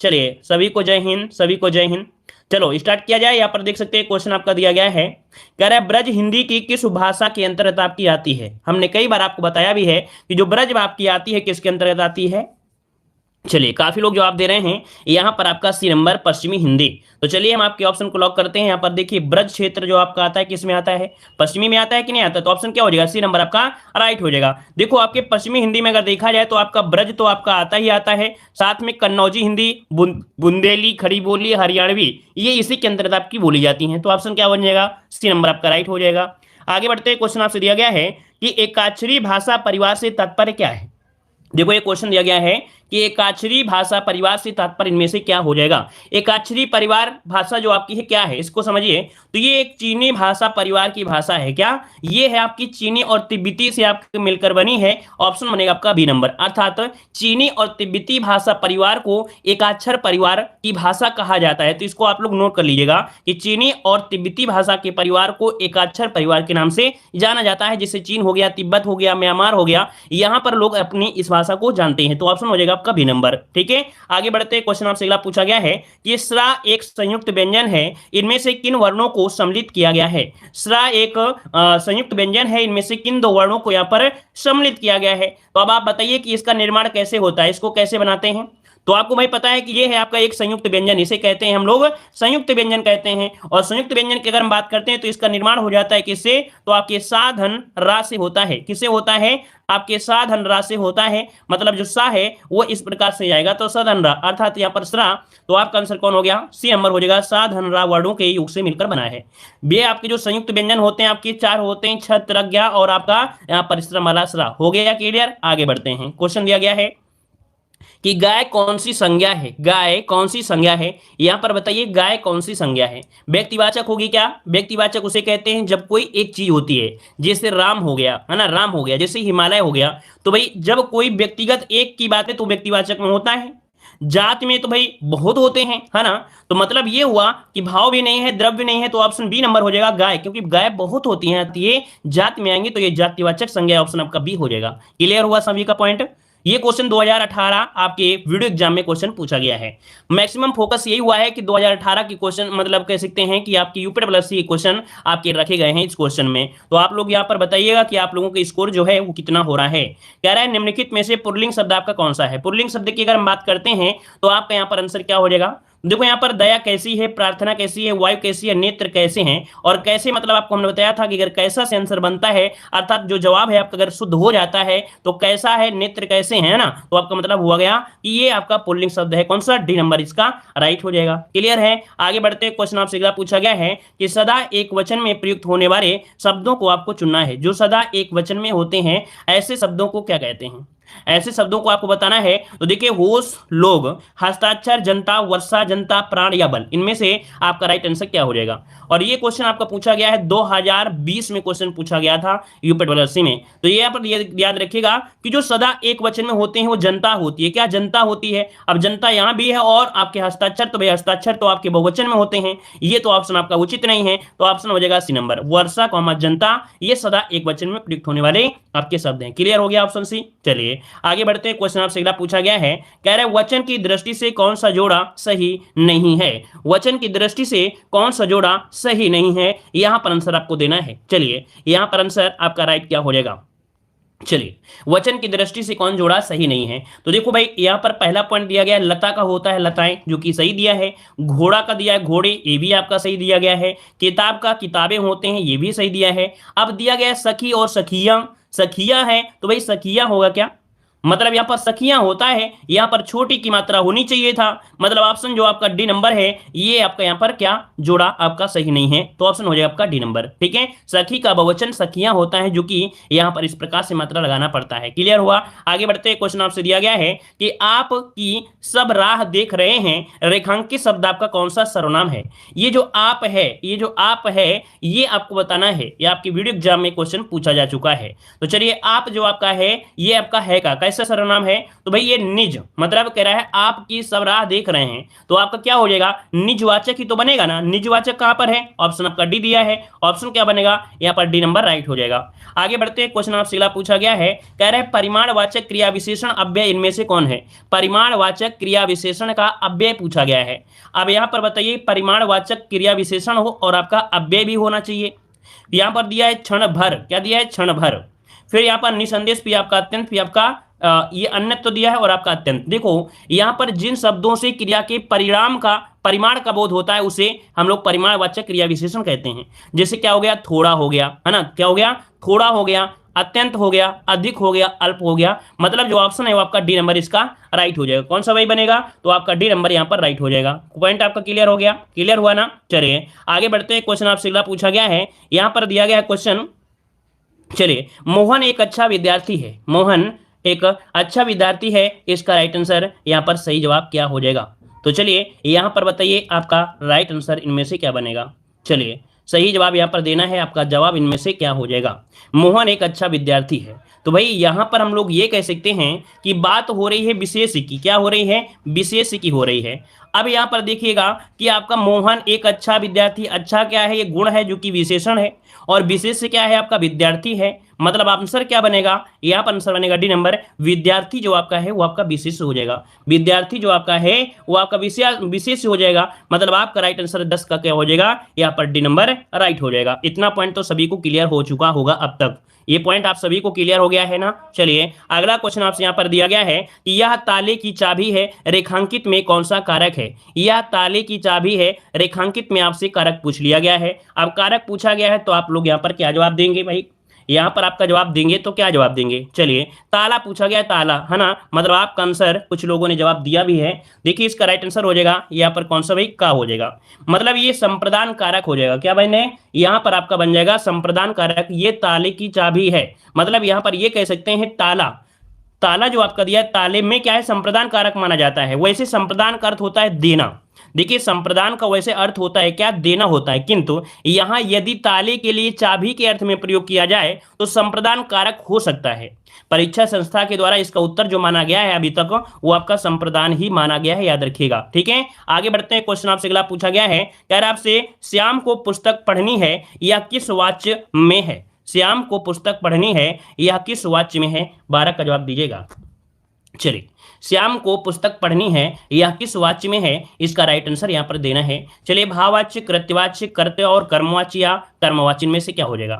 चलिए सभी को जय हिंद, सभी को जय हिंद। चलो स्टार्ट किया जाए। यहाँ पर देख सकते हैं क्वेश्चन आपका दिया गया है, कह रहा है ब्रज हिंदी की किस भाषा के अंतर्गत आपकी आती है। हमने कई बार आपको बताया भी है कि जो ब्रज आपकी आती है किसके अंतर्गत आती है। चलिए काफी लोग जवाब दे रहे हैं यहाँ पर आपका सी नंबर पश्चिमी हिंदी। तो चलिए हम आपके ऑप्शन को लॉक करते हैं। यहाँ पर देखिए ब्रज क्षेत्र जो आपका आता है किस में आता है, पश्चिमी में आता है कि नहीं आता, तो ऑप्शन क्या हो जाएगा, सी नंबर आपका राइट हो जाएगा। देखो आपके पश्चिमी हिंदी में अगर देखा जाए तो आपका ब्रज तो आपका आता ही आता है, साथ में कन्नौजी हिंदी, बुंदेली, खड़ी बोली, हरियाणवी, ये इसी के अंतर्गत आपकी बोली जाती है। तो ऑप्शन क्या बन जाएगा, सी नंबर आपका राइट हो जाएगा। आगे बढ़ते क्वेश्चन आपसे दिया गया है कि एकाक्षरी भाषा परिवार से तात्पर्य क्या है। देखो ये क्वेश्चन दिया गया है कि एकाक्षरी भाषा परिवार से तात्पर्य इनमें से क्या हो जाएगा। एकाक्षरी परिवार भाषा जो आपकी है क्या है, इसको समझिए। तो ये एक चीनी भाषा परिवार की भाषा है। क्या ये है आपकी चीनी और तिब्बती से आपके मिलकर बनी है। ऑप्शन बनेगा आपका बी नंबर, अर्थात चीनी और तिब्बती भाषा परिवार को एकाक्षर परिवार की भाषा कहा जाता है। तो इसको आप लोग नोट कर लीजिएगा कि चीनी और तिब्बती भाषा के परिवार को एकाक्षर परिवार के नाम से जाना जाता है। जैसे चीन हो गया, तिब्बत हो गया, म्यांमार हो गया, यहाँ पर लोग अपनी इस भाषा को जानते हैं। तो ऑप्शन हो जाएगा आपका बी नंबर। ठीक है, आगे बढ़ते क्वेश्चन आपसे अगला पूछा गया है कि स्रा एक संयुक्त व्यंजन है, इनमें से किन वर्णों को सम्मिलित किया गया है। स्रा एक संयुक्त व्यंजन है, इनमें से किन दो वर्णों को यहाँ पर सम्मिलित किया गया है। तो अब आप बताइए कि इसका निर्माण कैसे होता है, इसको कैसे बनाते हैं। तो आपको भाई पता है कि ये है आपका एक संयुक्त व्यंजन, इसे कहते हैं हम लोग संयुक्त व्यंजन कहते हैं। और संयुक्त व्यंजन की अगर हम बात करते हैं तो इसका निर्माण हो जाता है किससे, तो आपके साधन रा से होता है। किससे होता है, आपके साधन रा से होता है। मतलब जो सा है वो इस प्रकार से जाएगा, तो सधन रा अर्थात यहाँ पर सरा। तो आपका आंसर कौन हो गया, सी नंबर हो जाएगा। साधन रा वर्णों के योग से मिलकर बना है। ये आपके जो संयुक्त व्यंजन होते हैं आपके चार होते हैं, छत, रज्ञा और आपका यहाँ परिश्रम वाला सरा। हो गया क्लियर। आगे बढ़ते हैं। क्वेश्चन दिया गया है कि गाय कौन सी संज्ञा है। गाय कौन सी संज्ञा है, यहां पर बताइए गाय कौन सी संज्ञा है। व्यक्तिवाचक होगी क्या, व्यक्तिवाचक उसे कहते हैं जब कोई एक चीज होती है, जैसे राम हो गया है ना, राम हो गया, जैसे हिमालय हो गया। तो भाई जब कोई व्यक्तिगत एक की बात है तो व्यक्तिवाचक में होता है। जात में तो भाई बहुत होते हैं, है ना। तो मतलब ये हुआ कि भाव भी नहीं है, द्रव्य भी नहीं है, तो ऑप्शन बी नंबर हो जाएगा गाय, क्योंकि गाय बहुत होती हैं। तो ये जात में आएंगे तो ये जातिवाचक संज्ञा, ऑप्शन आपका बी हो जाएगा। क्लियर हुआ सभी का पॉइंट। ये क्वेश्चन 2018 आपके वीडियो एग्जाम में क्वेश्चन पूछा गया है। मैक्सिमम फोकस यही हुआ है कि 2018 की क्वेश्चन मतलब कह सकते हैं कि आपकी यूपीडब्ल्यूएससी क्वेश्चन आपके रखे गए हैं इस क्वेश्चन में। तो आप लोग यहाँ पर बताइएगा कि आप लोगों का स्कोर जो है वो कितना हो रहा है। कह रहा है निम्नलिखित में से पुल्लिंग शब्द आपका कौन सा है। पुल्लिंग शब्द की अगर हम बात करते हैं तो आपका यहाँ पर आंसर क्या हो जाएगा। देखो यहाँ पर दया कैसी है, प्रार्थना कैसी है, वायु कैसी है, नेत्र कैसे हैं। और कैसे मतलब आपको हमने बताया था कि अगर कैसा से आंसर बनता है, अर्थात जो जवाब है आपका अगर शुद्ध हो जाता है तो कैसा है, नेत्र कैसे है ना, तो आपका मतलब हुआ गया कि ये आपका पुल्लिंग शब्द है। कौन सा, डी नंबर इसका राइट हो जाएगा। क्लियर है। आगे बढ़ते क्वेश्चन आपसे अगला पूछा गया है कि सदा एक वचन में प्रयुक्त होने वाले शब्दों को आपको चुनना है। जो सदा एक वचन में होते हैं ऐसे शब्दों को क्या कहते हैं, ऐसे शब्दों को आपको बताना है। तो देखिए होश, लोग, हस्ताक्षर, जनता, वर्षा, जनता, प्राण या बल, इनमें से आपका राइट आंसर क्या हो जाएगा। और ये क्वेश्चन आपका पूछा गया है 2020 में क्वेश्चन पूछा गया था यूपीडब्ल्यूएससी में। तो ये यहाँ पर याद रखिएगा कि जो सदा एक वचन में होते हैं वो जनता होती है। क्या जनता होती है। अब जनता यहाँ भी है और आपके हस्ताक्षर, तो भाई हस्ताक्षर तो आपके बहुवचन में होते हैं। ये तो ऑप्शन आपका उचित नहीं है। तो ऑप्शन हो जाएगा सी नंबर, वर्षा कॉमा जनता, ये सदा एक वचन में प्रयुक्त होने वाले आपके शब्द हैं। क्लियर हो गया ऑप्शन सी। चलिए आगे बढ़ते हैं। क्वेश्चन आपसे अगला पूछा गया है, कह रहे वचन की दृष्टि से कौन सा जोड़ा सही नहीं है। वचन की दृष्टि से कौन सा जोड़ा सही नहीं है, यहां पर आंसर आपको देना है। चलिए यहां पर आंसर आपका राइट क्या हो जाएगा। चलिए वचन की दृष्टि से कौन जोड़ा सही नहीं है। तो देखो भाई यहाँ पर पहला पॉइंट दिया गया है लता का होता है लताएं, जो कि सही दिया है। घोड़ा का दिया है घोड़े, ये भी आपका सही दिया गया है। किताब का किताबें होते हैं, ये भी सही दिया है। अब दिया गया है सखी और सखियां, सखियां है तो भाई सखियां होगा क्या, मतलब यहाँ पर सखियां होता है, यहाँ पर छोटी की मात्रा होनी चाहिए था। मतलब ऑप्शन जो आपका डी नंबर है ये आपका यहाँ पर क्या जोड़ा आपका सही नहीं है। तो ऑप्शन हो जाएगा आपका डी नंबर। ठीक है, सखी का बहुवचन सखियां होता है, जो कि यहाँ पर इस प्रकार से मात्रा लगाना पड़ता है। क्लियर हुआ। आगे बढ़ते क्वेश्चन आपसे दिया गया है कि आप की सब राह देख रहे हैं, रेखांकित शब्द आपका कौन सा सर्वनाम है। ये जो आप है, ये जो आप है ये आपको बताना है। ये आपकी वीडियो एग्जाम में क्वेश्चन पूछा जा चुका है। तो चलिए आप जो आपका है ये आपका है का कैसा सर्वनाम है? तो भाई ये निज, मतलब कह रहा है आपकी सब राह देख रहे हैं, तो आपका क्या हो जाएगा? निजवाचक ही तो बनेगा ना। निजवाचक कहां पर है? ऑप्शन आपका डी दिया है, ऑप्शन क्या बनेगा यहाँ पर? डी नंबर राइट हो जाएगा। आगे बढ़ते हैं, क्वेश्चन आपसे अगला पूछा गया है, कह रहे हैं परिमाणवाचक क्रिया विशेषण अव्यय इनमें से कौन है? परिमाणवाचक क्रिया विशेषण का अव्यय पूछा गया है। अब यहाँ पर बताइए, परिमाणवाचक क्रिया विशेषण हो और आपका अव्यय भी होना चाहिए। यहाँ पर दिया है क्षण भर, क्या दिया है? क्षण भर। फिर यहाँ पर निसंदेश भी आपका अत्यंत, भी आपका ये अन्य तो दिया है और आपका अत्यंत। देखो यहाँ पर जिन शब्दों से क्रिया के परिणाम का परिमाण का बोध होता है उसे हम लोग परिमाणवाचक क्रिया विशेषण कहते हैं। जैसे क्या हो गया? थोड़ा हो गया, है ना? क्या हो गया? थोड़ा हो गया, अत्यंत हो गया, अधिक हो गया, अल्प हो गया। मतलब जो ऑप्शन है वो आपका डी नंबर इसका राइट हो जाएगा। कौन सा वही बनेगा? तो आपका डी नंबर यहाँ पर राइट हो जाएगा। पॉइंट आपका क्लियर हो गया? क्लियर हुआ ना? चलिए आगे बढ़ते हैं, क्वेश्चन आपसे अगला पूछा गया है। यहाँ पर दिया गया है क्वेश्चन, चलिए, मोहन एक अच्छा विद्यार्थी है। मोहन एक अच्छा विद्यार्थी है, इसका राइट आंसर यहाँ पर सही जवाब क्या हो जाएगा? तो चलिए यहाँ पर बताइए आपका राइट आंसर इनमें से क्या बनेगा? चलिए सही जवाब यहाँ पर देना है, आपका जवाब इनमें से क्या हो जाएगा? मोहन एक अच्छा विद्यार्थी है। तो भाई यहाँ पर हम लोग ये कह सकते हैं कि बात हो रही है विशेष की। क्या हो रही है? विशेष की हो रही है। अब यहाँ पर देखिएगा कि आपका मोहन एक अच्छा विद्यार्थी, अच्छा क्या है? ये गुण है जो कि विशेषण है, और विशेष क्या है? आपका विद्यार्थी है। मतलब आंसर क्या बनेगा? यहाँ पर आंसर बनेगा डी नंबर। विद्यार्थी जो आपका है वो आपका विशेष हो जाएगा। विद्यार्थी जो आपका है वो आपका विशेष हो जाएगा। मतलब आपका राइट आंसर 10 का क्या हो जाएगा? यहाँ पर डी नंबर राइट हो जाएगा। इतना पॉइंट तो सभी को क्लियर हो चुका होगा अब तक। ये पॉइंट आप सभी को क्लियर हो गया है ना? चलिए अगला क्वेश्चन आपसे यहाँ पर दिया गया है कि यह ताले की चाबी है, रेखांकित में कौन सा कारक है? यह ताले की चाबी है, रेखांकित में आपसे कारक पूछ लिया गया है। अब कारक पूछा गया है तो आप लोग यहाँ पर क्या जवाब देंगे भाई? यहाँ पर आपका जवाब देंगे तो क्या जवाब देंगे? चलिए ताला पूछा गया, ताला, है ना? मतलब आपका आंसर कुछ लोगों ने जवाब दिया भी है। देखिए इसका राइट आंसर हो जाएगा यहाँ पर कौन सा भाई? का हो जाएगा। मतलब ये संप्रदान कारक हो जाएगा। क्या बने? यहाँ पर आपका बन जाएगा संप्रदान कारक। ये ताले की चाबी है, मतलब यहाँ पर ये कह सकते हैं ताला, ताला जो आपका दिया है ताले में क्या है? संप्रदान कारक माना जाता है। वैसे संप्रदान का अर्थ होता है देना। देखिए संप्रदान का वैसे अर्थ होता है क्या? देना होता है, किंतु यहां यदि ताले के लिए चाबी के अर्थ में प्रयोग किया जाए तो संप्रदान कारक हो सकता है। परीक्षा संस्था के द्वारा इसका उत्तर जो माना गया है अभी तक वो आपका संप्रदान ही माना गया है, याद रखिएगा। ठीक है, आगे बढ़ते हैं। क्वेश्चन आपसे अगला पूछा गया है, कह रहा आपसे श्याम को पुस्तक पढ़नी है यह किस वाच्य में है? श्याम को पुस्तक पढ़नी है यह किस वाच्य में है? 12 का जवाब दीजिएगा। चलिए श्याम को पुस्तक पढ़नी है यह किस वाच्य में है? इसका राइट आंसर यहाँ पर देना है। चलिए भाववाच्य, कृत्यवाच्य, कर्तव्य और कर्मवाच्य या कर्मवाच्य में से क्या हो जाएगा?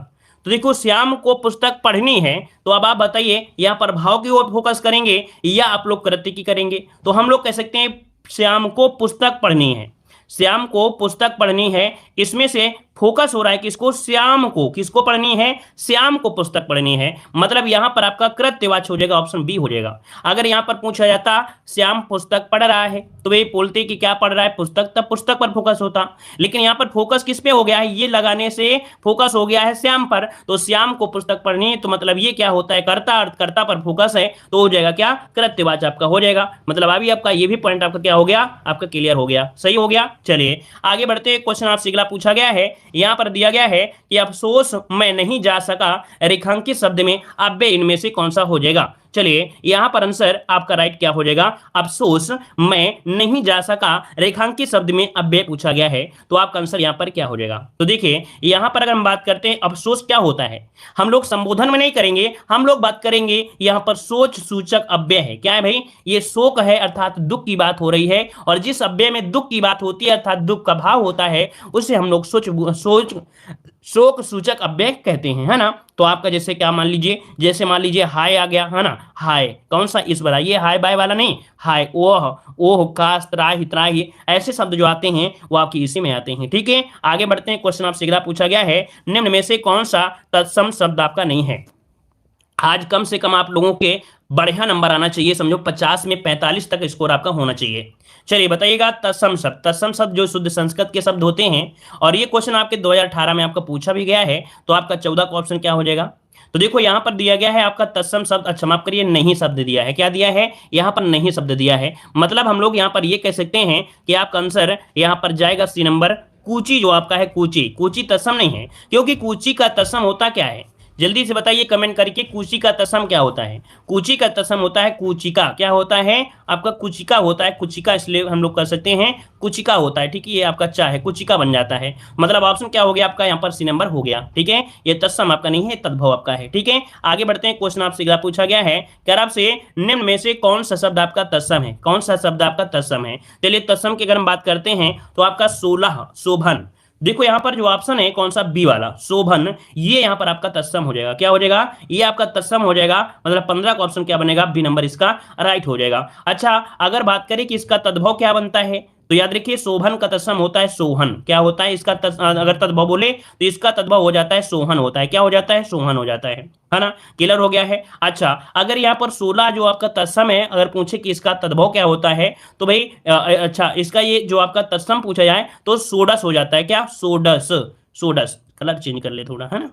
तो देखो श्याम को पुस्तक पढ़नी है, तो अब आप बताइए यहाँ पर भाव की ओर फोकस करेंगे या आप लोग कृत्य की करेंगे? तो हम लोग कह सकते हैं श्याम को पुस्तक पढ़नी है। श्याम को पुस्तक पढ़नी है, इसमें से फोकस हो रहा है किसको? श्याम को। किसको पढ़नी है? श्याम को पुस्तक पढ़नी है। मतलब यहां पर आपका कृत्यवाच्य हो जाएगा, ऑप्शन बी हो जाएगा। अगर यहां पर पूछा जाता श्याम पुस्तक पढ़ रहा है तो वे बोलते कि क्या पढ़ रहा है? पुस्तक, तब पुस्तक पर फोकस होता। लेकिन यहां पर फोकस किस पे हो गया है? ये लगाने से फोकस हो गया है श्याम पर। तो श्याम को पुस्तक पढ़नी है तो मतलब ये क्या होता है? कर्ता, अर्थकर्ता पर फोकस है तो हो जाएगा क्या? कृत्यवाच्य आपका हो जाएगा। मतलब अभी आपका ये भी पॉइंट आपका क्या हो गया? आपका क्लियर हो गया, सही हो गया। चलिए आगे बढ़ते हैं। क्वेश्चन आपसे अगला पूछा गया है, यहां पर दिया गया है कि अफसोस मैं नहीं जा सका, रेखांकित शब्द में अव्यय इनमें से कौन सा हो जाएगा? चलिए यहां पर आंसर आपका राइट क्या हो जाएगा? अफसोस मैं नहीं जा सका, रेखांकित शब्द में अव्यय पूछा गया है, तो आपका आंसर यहां पर क्या हो जाएगा? तो देखिए यहां पर अगर हम बात करते हैं अफसोस क्या होता है, हम लोग संबोधन में नहीं करेंगे, हम लोग बात करेंगे यहां पर सोच सूचक अव्यय है। क्या है भाई? ये शोक है, अर्थात दुख की बात हो रही है, और जिस अव्यय में दुख की बात होती है अर्थात दुख का भाव होता है उसे हम लोग शोक सूचक अव्यय कहते हैं, है ना? तो आपका जैसे क्या मान लीजिए, जैसे मान लीजिए हाय आ गया, है ना? हाय कौन सा? इस वाला, ये हाय बाय वाला नहीं, हाय, ओह, ओह, काश, त्राही, त्राही, ऐसे शब्द जो आते हैं वो आपकी इसी में आते हैं। ठीक है, आगे बढ़ते हैं। क्वेश्चन आपसे अगला पूछा गया है, निम्न में से कौन सा तत्सम शब्द आपका नहीं है? आज कम से कम आप लोगों के बढ़िया नंबर आना चाहिए, समझो 50 में 45 तक स्कोर आपका होना चाहिए। चलिए बताइएगा तत्सम शब्द। तत्सम शब्द जो शुद्ध संस्कृत के शब्द होते हैं, और ये क्वेश्चन आपके 2018 में आपका पूछा भी गया है, तो आपका 14 का ऑप्शन क्या हो जाएगा? तो देखो यहां पर दिया गया है आपका तत्सम शब्द, अच्छा माफ करिए नहीं शब्द दिया है। क्या दिया है? यहां पर नहीं शब्द दिया है। मतलब हम लोग यहां पर ये कह सकते हैं कि आपका आंसर यहां पर जाएगा सी नंबर, कूची जो आपका है, कूची। कूची तत्सम नहीं है, क्योंकि कूची का तत्सम होता क्या है? जल्दी से बताइए कमेंट करके, कूची का तत्सम क्या होता है? कूची का तत्सम होता है कुचिका। क्या होता है आपका? कुचिका होता है। कुचिका इसलिए हम लोग कर सकते हैं कुचिका होता है, ठीक है। ये आपका चा है, कुचिका बन जाता है। मतलब ऑप्शन क्या हो गया आपका? यहाँ पर सी नंबर हो गया, ठीक है। ये तत्सम आपका नहीं है, तद्भव आपका है, ठीक है। आगे बढ़ते हैं, क्वेश्चन आपसे अगला पूछा गया है, क्या आपसे निम्न में से कौन सा शब्द आपका तत्सम है? कौन सा शब्द आपका तत्सम है? चलिए तत्सम की अगर हम बात करते हैं तो आपका 16 शोभन। देखो यहाँ पर जो ऑप्शन है कौन सा? बी वाला शोभन, ये यहाँ पर आपका तत्सम हो जाएगा। क्या हो जाएगा? ये आपका तत्सम हो जाएगा। मतलब 15 का ऑप्शन क्या बनेगा? बी नंबर इसका राइट हो जाएगा। अच्छा, अगर बात करें कि इसका तद्भव क्या बनता है, तो याद रखिए शोभन का तत्सम होता है सोहन। क्या होता है इसका अगर तद्भव बोले तो इसका तद्भव हो जाता है सोहन होता है। क्या हो जाता है? सोहन हो जाता है ना। क्लियर हो गया है। अच्छा, अगर यहाँ पर 16 जो आपका तत्सम है, अगर पूछे कि इसका तद्भव क्या होता है, तो भाई अच्छा, इसका ये जो आपका तत्सम पूछा जाए तो सोडस हो जाता है। क्या? सोडस। सोडस, कलर चेंज कर ले थोड़ा, है ना।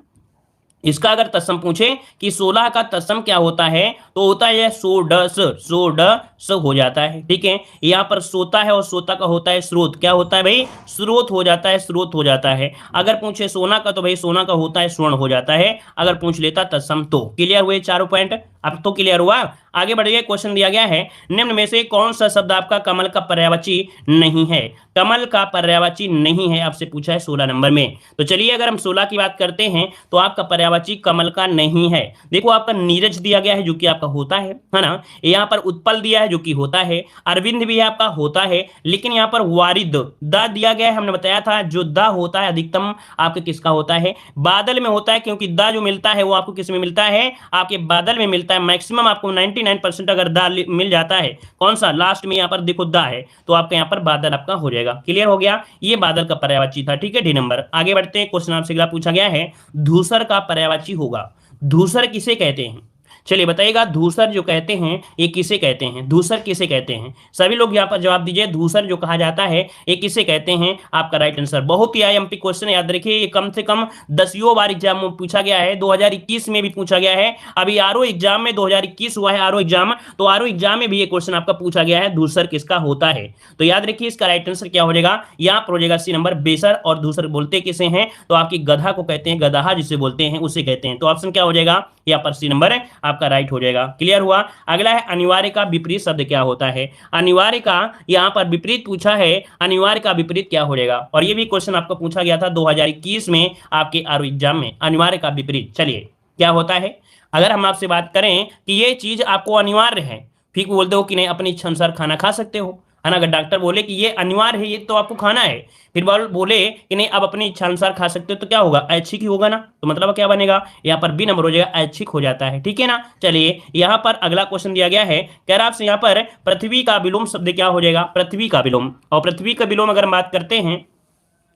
इसका अगर तत्सम पूछे कि 16 का तत्सम क्या होता है, तो होता है सोडस। सोडस हो जाता है, ठीक है। यहाँ पर सोता है और सोता का होता है स्रोत। क्या होता है भाई? स्रोत हो जाता है, स्रोत हो जाता है। अगर पूछे सोना का, तो भाई सोना का होता है स्वर्ण हो जाता है। अगर पूछ लेता तत्सम तो। क्लियर हुए चारों पॉइंट? अब तो क्लियर हुआ। आगे बढ़िए, क्वेश्चन दिया गया है, निम्न में से कौन सा शब्द आपका कमल का पर्यायवाची नहीं है? कमल का पर्यायवाची नहीं है, आपसे पूछा है 16 नंबर में। तो चलिए अगर हम 16 की बात करते हैं तो आपका पर्यायवाची कमल का नहीं है। देखो आपका नीरज दिया गया है जो कि आपका होता है ना। यहाँ पर उत्पल दिया है जो कि होता है। अरविंद भी आपका होता है। लेकिन यहाँ पर वारिद द दिया गया है, हमने बताया था जो द होता है अधिकतम आपके किसका होता है? बादल में होता है, क्योंकि द जो मिलता है वो आपको किस में मिलता है? आपके बादल में मिलता है। मैक्सिमम आपको 99% अगर द मिल जाता है, कौन सा? लास्ट में यहाँ पर देखो द है, तो आपका यहाँ पर बादल आपका हो जाएगा। क्लियर हो गया? ये बादल का पर्यायवाची था, ठीक है, डी नंबर। आगे बढ़ते हैं, क्वेश्चन आपसे अगला पूछा गया है, धूसर का पर्यायवाची होगा। धूसर किसे कहते हैं? चलिए बताइएगा, धूसर जो कहते हैं ये किसे कहते हैं? धूसर किसे कहते हैं? सभी लोग यहाँ पर जवाब दीजिए। धूसर जो कहा जाता है ये किसे कहते हैं? आपका राइट आंसर। बहुत ही आईएमपी क्वेश्चन, याद रखिए ये कम से कम 10 बार एग्जाम में पूछा गया है। 2021 में भी पूछा गया है। अभी आरओ एग्जाम में 2021 हुआ है आरओ एग्जाम, तो आरओ एग्जाम में भी ये क्वेश्चन आपका पूछा गया है, धूसर किसका होता है। तो याद रखिए इसका राइट आंसर क्या हो जाएगा? यहाँ पर हो जाएगा सी नंबर बेसर। और धूसर बोलते किसे हैं? तो आपकी गधा को कहते हैं, गदहा जिसे बोलते हैं उसे कहते हैं। तो ऑप्शन क्या हो जाएगा? यहाँ पर सी नंबर आपका राइट हो जाएगा। क्लियर हुआ? अगला है, अनिवार्य का विपरीत शब्द क्या होता है? अनिवार्य का यहाँ पर विपरीत पूछा है, अनिवार्य का विपरीत क्या हो जाएगा? और ये भी क्वेश्चन आपको पूछा गया था 2021 में आपके आरओ एग्जाम में, अनिवार्य का विपरीत। चलिए क्या होता है? अगर हम आपसे बात करें कि ये चीज आपको अनिवार्य है, ठीक बोलते हो कि नहीं अपनी इच्छा अनुसार खाना खा सकते हो, है ना। अगर डॉक्टर बोले कि ये अनिवार्य है, ये तो आपको खाना है, फिर बोले कि नहीं अब अपनी इच्छा अनुसार खा सकते हो, तो क्या होगा? ऐच्छिक ही होगा ना। तो मतलब क्या बनेगा? यहाँ पर बी नंबर हो जाएगा, ऐच्छिक हो जाता है, ठीक है ना। चलिए यहाँ पर अगला क्वेश्चन दिया गया है, कह रहा आपसे यहाँ पर पृथ्वी का विलोम शब्द क्या हो जाएगा? पृथ्वी का विलोम। और पृथ्वी का विलोम अगर हम बात करते हैं,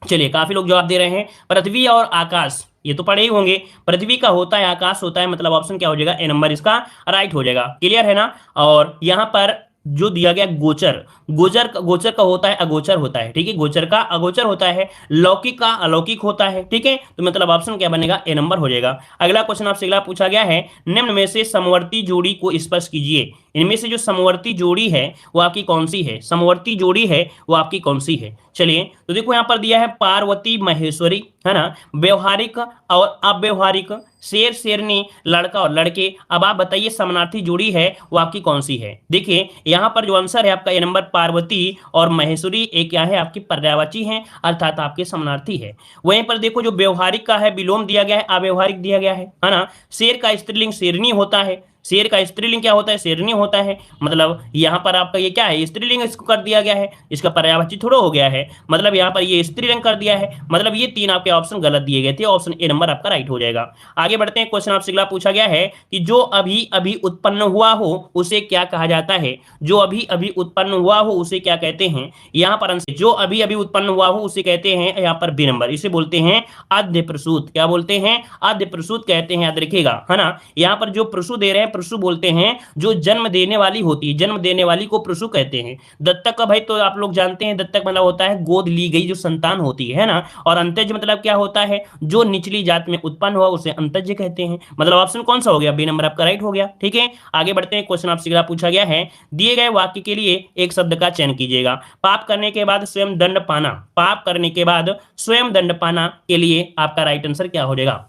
चलिए काफी लोग जवाब दे रहे हैं, पृथ्वी और आकाश, ये तो पढ़े ही होंगे। पृथ्वी का होता है, आकाश होता है, मतलब ऑप्शन क्या हो जाएगा? ए नंबर इसका राइट हो जाएगा। क्लियर है ना। और यहाँ पर जो दिया गया गोचर, गोचर का होता है अगोचर होता है, ठीक है। गोचर का अगोचर होता है। लौकिक का अलौकिक होता है, ठीक है। तो मतलब ऑप्शन क्या बनेगा? ए नंबर हो जाएगा। अगला क्वेश्चन आपसे अगला पूछा गया है, निम्न में से समवर्ती जोड़ी को स्पष्ट कीजिए। इनमें से जो समवर्ती जोड़ी है वो आपकी कौन सी है? समवर्ती जोड़ी है वो आपकी कौन सी है? चलिए तो देखो यहाँ पर दिया है पार्वती महेश्वरी, है ना, व्यवहारिक और अव्यवहारिक, शेर शेरनी, लड़का और लड़के। अब आप बताइए समानार्थी जोड़ी है वो आपकी कौन सी है? देखिए यहाँ पर जो आंसर है आपका ये नंबर पार्वती और महेश्वरी एक क्या है? आपकी पर्यायवाची है, अर्थात आपके समानार्थी है। वहीं पर देखो जो व्यवहारिक का है विलोम दिया गया है, अव्यवहारिक दिया गया है ना। शेर का स्त्रीलिंग शेरनी होता है, शेर का स्त्रीलिंग क्या होता है? शेरनी होता है। मतलब यहाँ पर आपका ये क्या है? स्त्रीलिंग इसको कर दिया गया है, इसका पर्यायवाची थोड़ा हो गया है, मतलब यहाँ पर ये स्त्रीलिंग कर दिया है। मतलब ये तीन आपके ऑप्शन गलत दिए गए थे, ऑप्शन ए नंबर आपका राइट हो जाएगा। आगे बढ़ते हैं, क्वेश्चन आपसे अगला पूछा गया है कि जो अभी अभी उत्पन्न हुआ हो उसे क्या कहा जाता है? जो अभी अभी उत्पन्न हुआ हो उसे क्या कहते हैं? यहाँ पर जो अभी अभी उत्पन्न हुआ हो उसे कहते हैं यहाँ पर बी नंबर, इसे बोलते हैं आद्य प्रसूत। क्या बोलते हैं? आद्य प्रसूत कहते हैं, याद रखिएगा, है ना। यहाँ पर जो प्रसू दे रहे हैं, प्रसू बोलते हैं जो जन्म देने वाली होती है, जन्म देने वाली को प्रसू कहते हैं। दत्तक का भाई तो आप लोग जानते हैं, दत्तक मतलब होता है गोद ली गई जो संतान होती है ना। और अंतज मतलब क्या होता है? जो निचली जात में उत्पन्न हुआ उसे अंतज कहते हैं। मतलब ऑप्शन कौन सा हो गया? बी नंबर आपका राइट हो गया, ठीक है। आगे बढ़ते हैं, क्वेश्चन आपसे अगला पूछा गया है, दिए गए वाक्य के लिए एक शब्द का चयन कीजिएगा। पाप करने के बाद स्वयं दंड पाना, पाप करने के बाद स्वयं दंड पाना के लिए आपका राइट आंसर क्या हो जाएगा?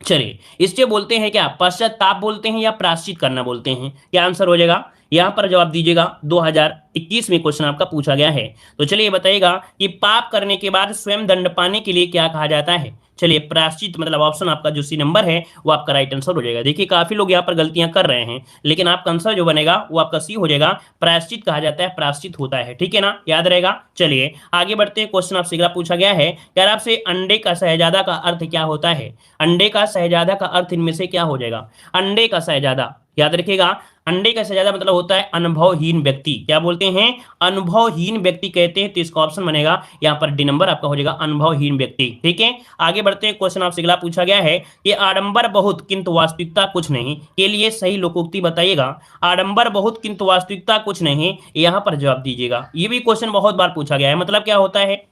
चलिए, इससे बोलते हैं क्या, पश्चाताप बोलते हैं या प्रायश्चित करना बोलते हैं? क्या आंसर हो जाएगा? यहां पर जवाब दीजिएगा। 2021 में क्वेश्चन आपका पूछा गया है। तो चलिए बताइएगा कि पाप करने के बाद स्वयं दंड पाने के लिए क्या कहा जाता है? चलिए, प्रायश्चित मतलब ऑप्शन आपका जो सी नंबर है वो आपका राइट आंसर हो जाएगा। देखिए काफी लोग यहाँ पर गलतियां कर रहे हैं, लेकिन आपका आंसर जो बनेगा वो आपका सी हो जाएगा। प्रायश्चित कहा जाता है, प्रायश्चित होता है, ठीक है ना, याद रहेगा। चलिए आगे बढ़ते हैं। क्वेश्चन आपसे अगला पूछा गया है, क्या आपसे अंडे का शहजादा का अर्थ क्या होता है? अंडे का शहजादा का अर्थ इनमें से क्या हो जाएगा? अंडे का शहजादा, याद रखिएगा, अंडे का शहजादा मतलब होता है अनुभवहीन व्यक्ति। क्या बोलते हैं? अनुभवहीन व्यक्ति कहते हैं। तो इसका ऑप्शन बनेगा यहाँ पर डी नंबर आपका हो जाएगा, अनुभवहीन व्यक्ति, ठीक है। आगे बढ़ते हैं। क्वेश्चन आपसे अगला पूछा गया है कि आडंबर बहुत किंतु वास्तविकता कुछ नहीं के लिए सही लोकोक्ति बताइएगा। आडंबर बहुत किंतु वास्तविकता कुछ नहीं, यहाँ पर जवाब दीजिएगा। ये भी क्वेश्चन बहुत बार पूछा गया है। मतलब क्या होता है?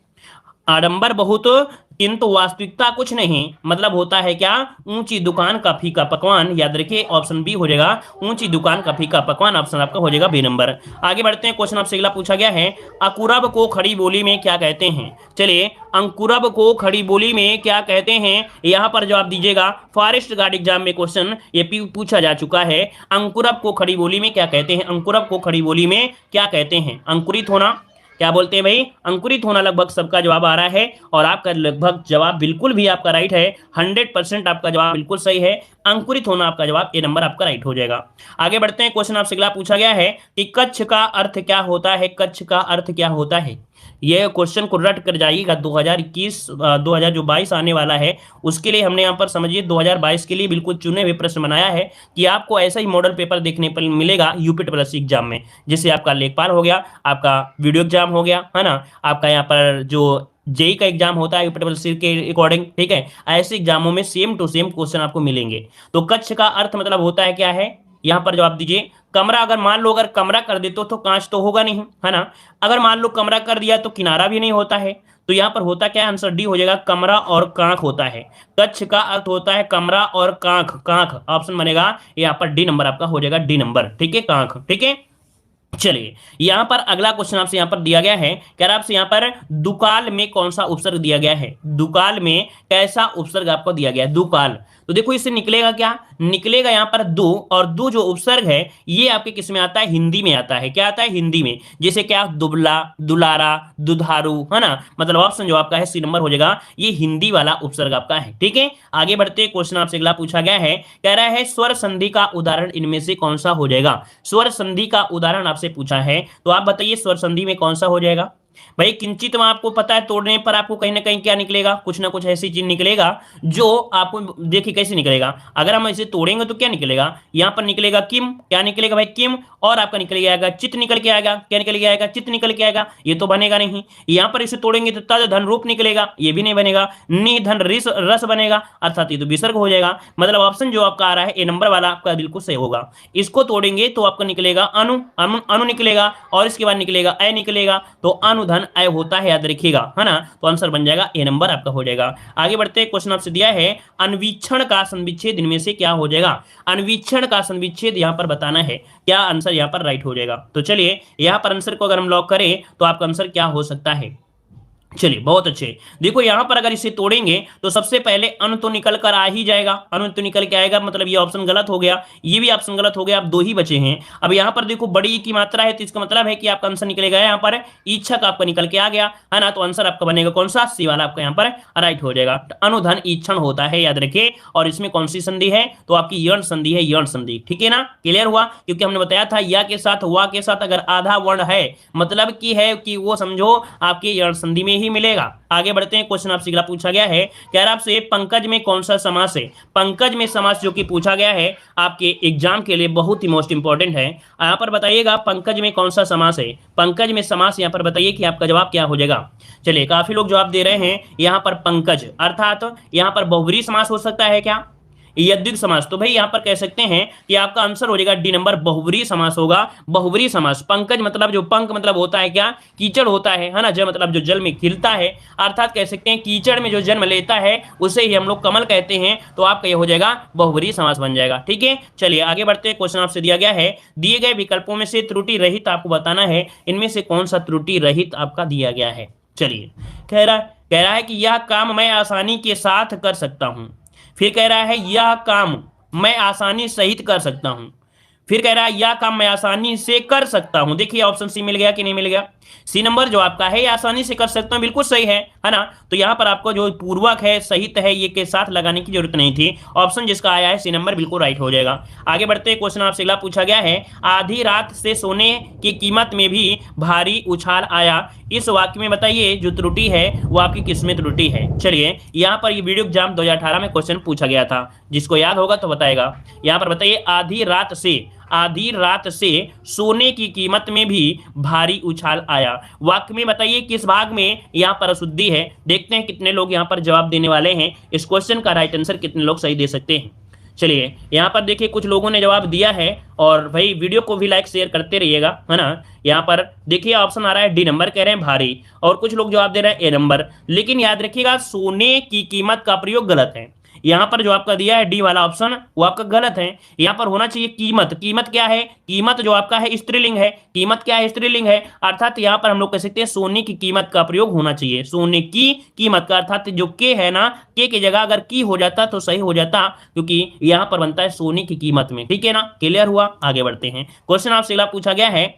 आडंबर बहुत किंतु वास्तविकता कुछ नहीं, मतलब होता है क्या? ऊंची दुकान का फीका पकवान। याद रखिए, ऑप्शन बी हो जाएगा, ऊंची दुकान का फीका पकवान। ऑप्शन आपका हो जाएगा बी नंबर। आगे बढ़ते हैं। क्वेश्चन आपसे अगला पूछा गया है, अकुरब को खड़ी बोली में क्या कहते हैं? चलिए, अंकुरब को खड़ी बोली में क्या कहते हैं, यहाँ पर जवाब दीजिएगा। फॉरेस्ट गार्ड एग्जाम में क्वेश्चन ये पूछा जा चुका है। अंकुरब को खड़ी बोली में क्या कहते हैं? अंकुरब को खड़ी बोली में क्या कहते हैं? अंकुरित होना। क्या बोलते हैं भाई? अंकुरित होना लगभग सबका जवाब आ रहा है, और आपका लगभग जवाब बिल्कुल भी आपका राइट है। 100% आपका जवाब बिल्कुल सही है। अंकुरित होना आपका जवाब ए नंबर आपका राइट हो जाएगा। आगे बढ़ते हैं। क्वेश्चन आपसे अगला पूछा गया है कि कच्छ का अर्थ क्या होता है? कच्छ का अर्थ क्या होता है? ये क्वेश्चन को रट कर जाइएगा। 2022 आने वाला है, उसके लिए हमने यहाँ पर समझिए 2022 के लिए बिल्कुल चुने हुए प्रश्न बनाया है कि आपको ऐसा ही मॉडल पेपर देखने पर मिलेगा यूपी ट्रिपल एग्जाम में, जैसे आपका लेखपाल हो गया, आपका वीडियो एग्जाम हो गया, है ना, आपका यहाँ पर जो जेई का एग्जाम होता है यूपी ट्रिपल सी के अकॉर्डिंग, ठीक है। ऐसे एग्जामों में सेम टू सेम क्वेश्चन आपको मिलेंगे। तो कच्छ का अर्थ मतलब होता है क्या है? यहाँ पर जवाब दीजिए। कमरा, अगर मान लो अगर कमरा कर दे तो कांच तो होगा नहीं, है ना। अगर मान लो कमरा कर दिया तो किनारा भी नहीं होता है। तो यहाँ पर होता क्या है? आंसर डी हो जाएगा, कमरा और कांख होता है। कच्छ का अर्थ होता है कमरा और कांख। कांख ऑप्शन बनेगा यहाँ पर डी नंबर आपका हो जाएगा, डी नंबर, ठीक है, कांख, ठीक है। चलिए, यहां पर अगला क्वेश्चन आपसे यहां पर दिया गया है, क्या आपसे यहां पर दुकाल में कौन सा उपसर्ग दिया गया है? दुकाल में कैसा उपसर्ग आपको दिया गया है? दुकाल, तो देखो इससे निकलेगा क्या? निकलेगा यहाँ पर दु, और दु जो उपसर्ग है ये आपके किस में आता है? हिंदी में आता है। क्या आता है? हिंदी में। जैसे क्या? दुबला, दुलारा, दुधारू, है ना। मतलब ऑप्शन जो आपका है सी नंबर हो जाएगा, ये हिंदी वाला उपसर्ग आपका है, ठीक है। आगे बढ़ते, क्वेश्चन आपसे अगला पूछा गया है, कह रहा है स्वर संधि का उदाहरण इनमें से कौन सा हो जाएगा? स्वर संधि का उदाहरण आपसे पूछा है, तो आप बताइए स्वर संधि में कौन सा हो जाएगा? भाई किंचित में आपको पता है तोड़ने पर आपको कहीं ना कहीं क्या निकलेगा? कुछ ना कुछ ऐसी चीज निकलेगा जो आपको, देखिए कैसे निकलेगा। अगर हम इसे तोड़ेंगे तो क्या निकलेगा? यहाँ पर निकलेगा किम। क्या निकलेगा भाई? किम। और आपका निकल के आएगा चित, निकल के आएगा। क्या निकल के आएगा? चित निकल के आएगा। ये तो बनेगा नहीं। यहाँ पर इसे तोड़ेंगे तो तद धन रूप निकलेगा, ये भी नहीं बनेगा। नि धन रस बनेगा, अर्थात ये तो विसर्ग हो जाएगा। मतलब ऑप्शन जो आपका आ रहा है ए नंबर वाला आपका बिल्कुल सही होगा। इसको तोड़ेंगे तो आपका निकलेगा अनु, अनु निकलेगा, और इसके बाद निकलेगा अ निकलेगा। तो अनुधन अय होता है, याद रखिएगा, है ना। तो आंसर बन जाएगा ए नंबर आपका हो जाएगा। आगे बढ़ते, क्वेश्चन आपसे दिया है अन्वीक्षण का संविच्छेद इनमें से क्या हो जाएगा? अन्वीक्षण का संविच्छेद यहाँ पर बताना है। क्या आंसर यहाँ पर राइट हो जाएगा? तो चलिए यहाँ पर आंसर को अगर हम लॉक करें तो आपका आंसर क्या हो सकता है? चलिए बहुत अच्छे। देखो यहां पर अगर इसे तोड़ेंगे तो सबसे पहले अन तो निकल कर आ ही जाएगा। अन तो निकल के आएगा, मतलब ये ऑप्शन गलत हो गया, ये भी ऑप्शन गलत हो गया। अब दो ही बचे हैं। अब यहां पर देखो बड़ी की मात्रा है, तो इसका मतलब है कि आपका आंसर निकलेगा यहाँ पर इच्छक आपका निकल के आ गया, है ना। तो आंसर आपका बनेगा कौन सा? सी वाला आपका यहाँ पर राइट हो जाएगा। अनुधन इच्छण होता है, याद रखिए। और इसमें कौन सी संधि है? तो आपकी यण संधि है, यण संधि, ठीक है ना। क्लियर हुआ? क्योंकि हमने बताया था या के साथ वा के साथ अगर आधा वर्ण है, मतलब की है कि वो समझो आपके यण संधि में ही मिलेगा। आगे बढ़ते हैं, क्वेश्चन आपसे अगला पूछा गया है, कह रहा आपसे पंकज में कौन सा समास है? पंकज में समास जो कि पूछा गया है आपके एग्जाम के लिए बहुत ही मोस्ट इंपॉर्टेंट है। यहां पर बताइएगा पंकज में कौन सा समास है? पंकज में समास यहां पर बताइए कि आपका जवाब क्या हो जाएगा। चलिए काफी लोग जवाब दे रहे हैं यहां पर पंकज, अर्थात यहां पर बहुब्री समास हो सकता है क्या? यद्विग समास। तो भाई यहां पर कह सकते हैं कि आपका आंसर हो जाएगा डी नंबर, बहुब्री समास होगा। बहुब्री समास। पंकज मतलब जो पंक मतलब होता है क्या? कीचड़ होता है ना। जल मतलब जो जल में खिलता है, अर्थात कह सकते हैं कीचड़ में जो जन्म लेता है उसे ही हम लोग कमल कहते हैं। तो आपका ये हो जाएगा बहुब्री समास बन जाएगा, ठीक है। चलिए आगे बढ़ते हैं, क्वेश्चन आपसे दिया गया है, दिए गए विकल्पों में से त्रुटि रहित आपको बताना है, इनमें से कौन सा त्रुटि रहित आपका दिया गया है। चलिए कह रहा है कि यह काम मैं आसानी के साथ कर सकता हूं। फिर कह रहा है यह काम मैं आसानी सहित कर सकता हूं। फिर कह रहा है यह काम मैं आसानी से कर सकता हूं। देखिए ऑप्शन सी मिल गया कि नहीं मिल गया। सी नंबर जो आपका है ये आसानी से कर सकता हूं बिल्कुल सही है ना। तो यहां पर आपको जो पूर्वक है सहित है ये के साथ लगाने की जरूरत नहीं थी। ऑप्शन जिसका आया है सी नंबर बिल्कुल राइट हो जाएगा। आगे बढ़ते हैं, क्वेश्चन आपसे अगला पूछा गया है, आधी रात से सोने की कीमत में भी भारी उछाल आया। इस वाक्य में बताइए जो त्रुटि है वो आपकी किसमें त्रुटि है। चलिए यहाँ पर ये वीडियो एग्जाम 2018 में क्वेश्चन पूछा गया था, जिसको याद होगा तो बताएगा। यहाँ पर बताइए आधी रात से सोने की कीमत में भी भारी उछाल आया। वाक्य में बताइए किस भाग में यहाँ पर अशुद्धि है। देखते हैं कितने लोग यहाँ पर जवाब देने वाले हैं। इस क्वेश्चन का राइट आंसर कितने लोग सही दे सकते हैं। चलिए यहाँ पर देखिए कुछ लोगों ने जवाब दिया है, और भाई वीडियो को भी लाइक शेयर करते रहिएगा, है ना। यहाँ पर देखिए ऑप्शन आ रहा है डी नंबर, कह रहे हैं भारी, और कुछ लोग जवाब दे रहे हैं ए नंबर। लेकिन याद रखिएगा सोने की कीमत का प्रयोग गलत है। यहाँ पर जो आपका दिया है डी वाला ऑप्शन वो आपका गलत है। यहाँ पर होना चाहिए कीमत। कीमत क्या है? कीमत जो आपका है स्त्रीलिंग है। कीमत क्या है? स्त्रीलिंग है। अर्थात यहाँ पर हम लोग कह सकते हैं सोने की कीमत का प्रयोग होना चाहिए। सोने की कीमत का अर्थात जो के है ना, के की जगह अगर की हो जाता तो सही हो जाता, क्योंकि यहाँ पर बनता है सोने की कीमत में। ठीक है ना, क्लियर हुआ। आगे बढ़ते हैं, क्वेश्चन आपसे अगला पूछा गया है,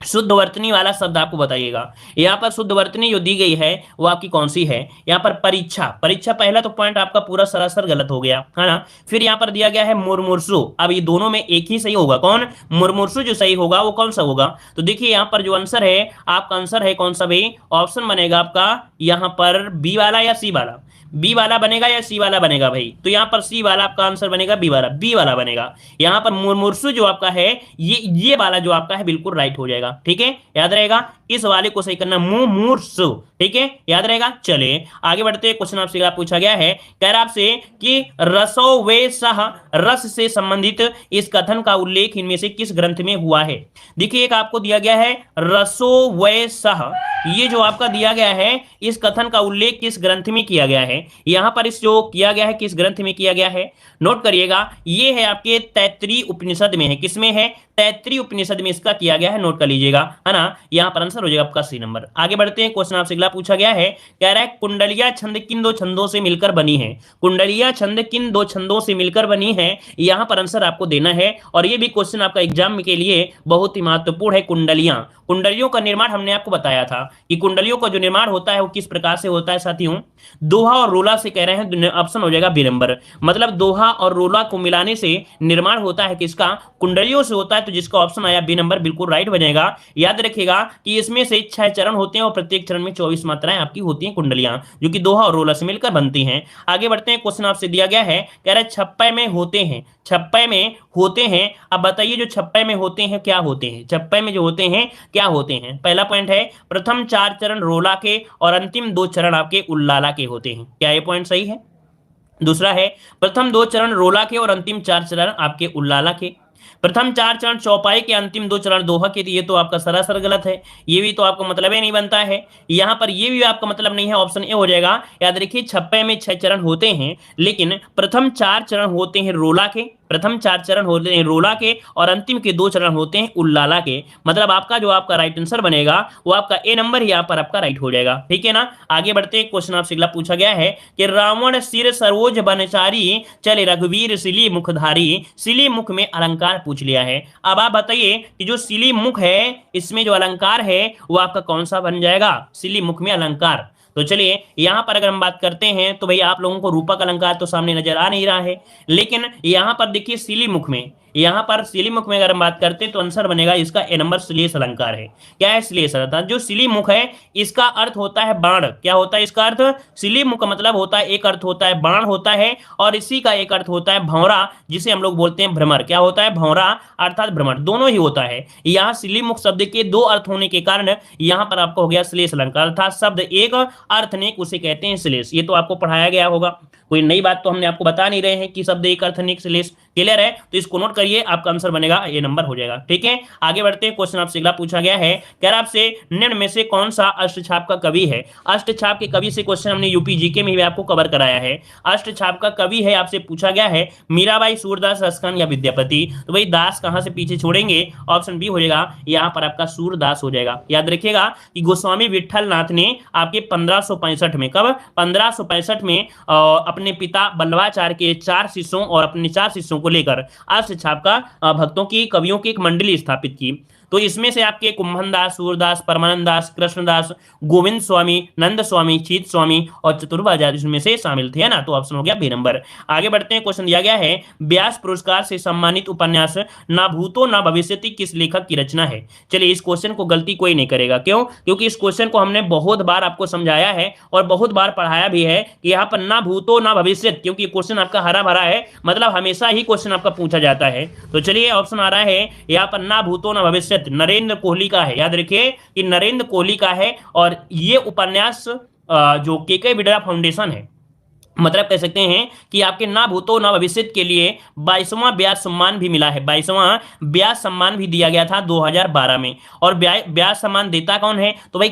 शुद्ध वर्तनी वाला शब्द आपको बताइएगा। यहाँ पर शुद्ध वर्तनी जो दी गई है वो आपकी कौन सी है। यहाँ पर परीक्षा, परीक्षा पहला तो पॉइंट आपका पूरा सरासर गलत हो गया, है ना। फिर यहाँ पर दिया गया है मुरमुरसु। अब ये दोनों में एक ही सही होगा, कौन? मुरमुरसु जो सही होगा वो कौन सा होगा? तो देखिए यहाँ पर जो आंसर है आपका, आंसर है कौन सा भाई? ऑप्शन बनेगा आपका यहाँ पर बी वाला या सी वाला। बी वाला बनेगा या सी वाला बनेगा भाई? तो यहाँ पर सी वाला आपका आंसर बनेगा, बी वाला बनेगा। यहाँ पर मुरमुरसु जो आपका है ये वाला जो आपका है बिल्कुल राइट हो जाएगा। ठीक है, याद रहेगा, इस वाले को सही करना, मुरमुरसु। ठीक है, याद रहेगा। चलिए आगे बढ़ते हैं, क्वेश्चन आपसे पूछा गया है, कह रहा आपसे कि रसो वे सह, रस से संबंधित इस कथन का उल्लेख इनमें से किस ग्रंथ में हुआ है। देखिए एक आपको दिया गया है रसो वे सह, ये जो आपका दिया गया है इस कथन का उल्लेख किस ग्रंथ में किया गया है। यहां पर इस जो किया गया है किस ग्रंथ में किया गया है, नोट करिएगा। ये है आपके तैत्रीय उपनिषद में है। किसमें है? तैत्रीय उपनिषद में इसका किया गया है, नोट कर लीजिएगा, है ना। यहां पर आंसर हो जाएगा आपका सी नंबर। आगे बढ़ते हैं, क्वेश्चन आपसे अगला पूछा गया है, कह रहा है कुंडलिया छंद किन दो छंदों से मिलकर बनी है। कुंडलिया छंद किन दो छंदों से मिलकर बनी है, यहां पर आंसर आपको देना है। और ये भी क्वेश्चन आपका एग्जाम के लिए बहुत ही महत्वपूर्ण है। कुंडलियों का निर्माण हमने आपको बताया था कि कुंडलियों का जो निर्माण होता है वो किस प्रकार से होता है साथियों, दोहा और रोला से कह रहे हैं। ऑप्शन हो जाएगा बी नंबर, मतलब दोहा और रोला को मिलाने से निर्माण होता है किसका? कुंडलियों से होता है। तो जिसका ऑप्शन आया बी नंबर बिल्कुल राइट बनेगा। याद रखिएगा कि इसमें से 6 चरण होते हैं और प्रत्येक चरण में 24 मात्राएं आपकी होती हैं कुंडलियां, जो कि दोहा और रोला से मिलकर बनती हैं। आगे बढ़ते हैं, क्वेश्चन आपसे दिया गया है, कह रहा है छप्पे में होते हैं, छप्पे में होते हैं। अब बताइए जो छप्पे में होते हैं क्या होते हैं? छप्पे में जो होते हैं क्या होते हैं? पहला पॉइंट है प्रथम 4 चरण रोला के और अंतिम 2 चरण आपके उल्लाला के होते हैं। क्या ये पॉइंट सही है? दूसरा है प्रथम 2 चरण रोला के और अंतिम 4 चरण आपके उल्लाला के। प्रथम 4 चरण चौपाई के, अंतिम 2 चरण दोहा के। ये तो आपका सरासर गलत है, ये भी तो आपको मतलब ही नहीं बनता है। यहाँ पर ये भी आपका मतलब नहीं है, ऑप्शन ए हो जाएगा। याद रखिए छप्पे में 6 चरण होते हैं, लेकिन प्रथम 4 चरण होते हैं रोला के, प्रथम 4 चरण होते हैं रोला के और अंतिम के 2 चरण होते हैं उल्लाला के। मतलब आपका जो आपका राइट आंसर बनेगा वो आपका ए नंबर यहाँ पर आपका राइट हो जाएगा। ठीक है ना। आगे बढ़ते हैं, क्वेश्चन आपसे अगला पूछा गया है कि रावण सिर सरोज बनचारी, चले रघुवीर सिली मुखधारी। सिली मुख में अलंकार पूछ लिया है। अब आप बताइए कि जो सिली मुख है इसमें जो अलंकार है वो आपका कौन सा बन जाएगा? सिली मुख में अलंकार। तो चलिए यहां पर अगर हम बात करते हैं तो भाई आप लोगों को रूपक अलंकार तो सामने नजर आ नहीं रहा है, लेकिन यहां पर देखिए सिली मुख में, यहां पर सिली मुख में अगर हम बात करते हैं तो आंसर बनेगा इसका ए नंबर, श्लेष अलंकार है। क्या है? श्लेष अलंकार। जो सिली मुख है इसका अर्थ होता है बाण। क्या होता है इसका अर्थ? सिली मुख का मतलब होता है, एक अर्थ होता है बाण होता है, और इसी का एक अर्थ होता है भंवरा, जिसे हम लोग बोलते हैं भ्रमर। क्या होता है? भंवरा अर्थात भ्रमर, दोनों ही होता है। यहाँ सिली मुख शब्द के 2 अर्थ होने के कारण यहाँ पर आपको हो गया श्लेष अलंकार, अर्थात शब्द एक अर्थ नेक उसे कहते हैं श्लेष। ये तो आपको पढ़ाया गया होगा, कोई नई बात तो हमने आपको बता नहीं रहे हैं कि शब्द एक अर्थ नेक श्लेष। क्लियर है? तो इसको नोट करिए, आपका आंसर बनेगा ये नंबर हो जाएगा। ठीक है, आगे बढ़ते हैं। क्वेश्चन आपसे अगला पूछा गया है, कह रहा आपसे निम्न में से कौन सा अष्टछाप का कवि है? अष्टछाप के कवि से क्वेश्चन हमने यूपी जीके में भी आपको कवर कराया है। अष्टछाप का कवि है, आपसे पूछा गया है मीराबाई, सूरदास, रसखान या विद्यापति। तो भाई दास कहां से पीछे छोड़ेंगे, ऑप्शन बी हो जाएगा यहां पर आपका सूरदास हो जाएगा। याद रखिएगा कि गोस्वामी विठल नाथ ने आपके 1565 में, कब 1565 में अपने पिता बल्लभाचार्य के 4 शिष्यों और अपने 4 शिष्यों को लेकर अष्टछाप का भक्तों की, कवियों की एक मंडली स्थापित की। तो इसमें से आपके कुंभन दास, सूरदास, परमानंद दास, कृष्णदास, गोविंद स्वामी, नंद स्वामी, चीत स्वामी और चतुर्भाचार्य इसमें से शामिल थे, है ना? तो ऑप्शन हो गया बी नंबर। आगे बढ़ते हैं, क्वेश्चन दिया गया है व्यास पुरस्कार से सम्मानित उपन्यास ना भूतो ना भविष्यति किस लेखक की रचना है? चलिए, इस क्वेश्चन को गलती कोई नहीं करेगा। क्यों? क्योंकि इस क्वेश्चन को हमने बहुत बार आपको समझाया है और बहुत बार पढ़ाया भी है कि यहाँ पर ना भूतो ना भविष्य, क्योंकि क्वेश्चन आपका हरा भरा है, मतलब हमेशा ही क्वेश्चन आपका पूछा जाता है। तो चलिए, ऑप्शन आ रहा है यहाँ पर ना भूतो ना भविष्य, नरेंद्र कोहली का है। याद रखिए कि नरेंद्र कोहली का है और ये उपन्यास जो के बिड़ला फाउंडेशन है, मतलब कह सकते हैं कि आपके ना भूतो ना भविष्य के लिए 22वां व्यास सम्मान भी मिला है। 22वां व्यास सम्मान भी दिया गया था 2012 में। और व्यास सम्मान देता कौन है? तो भाई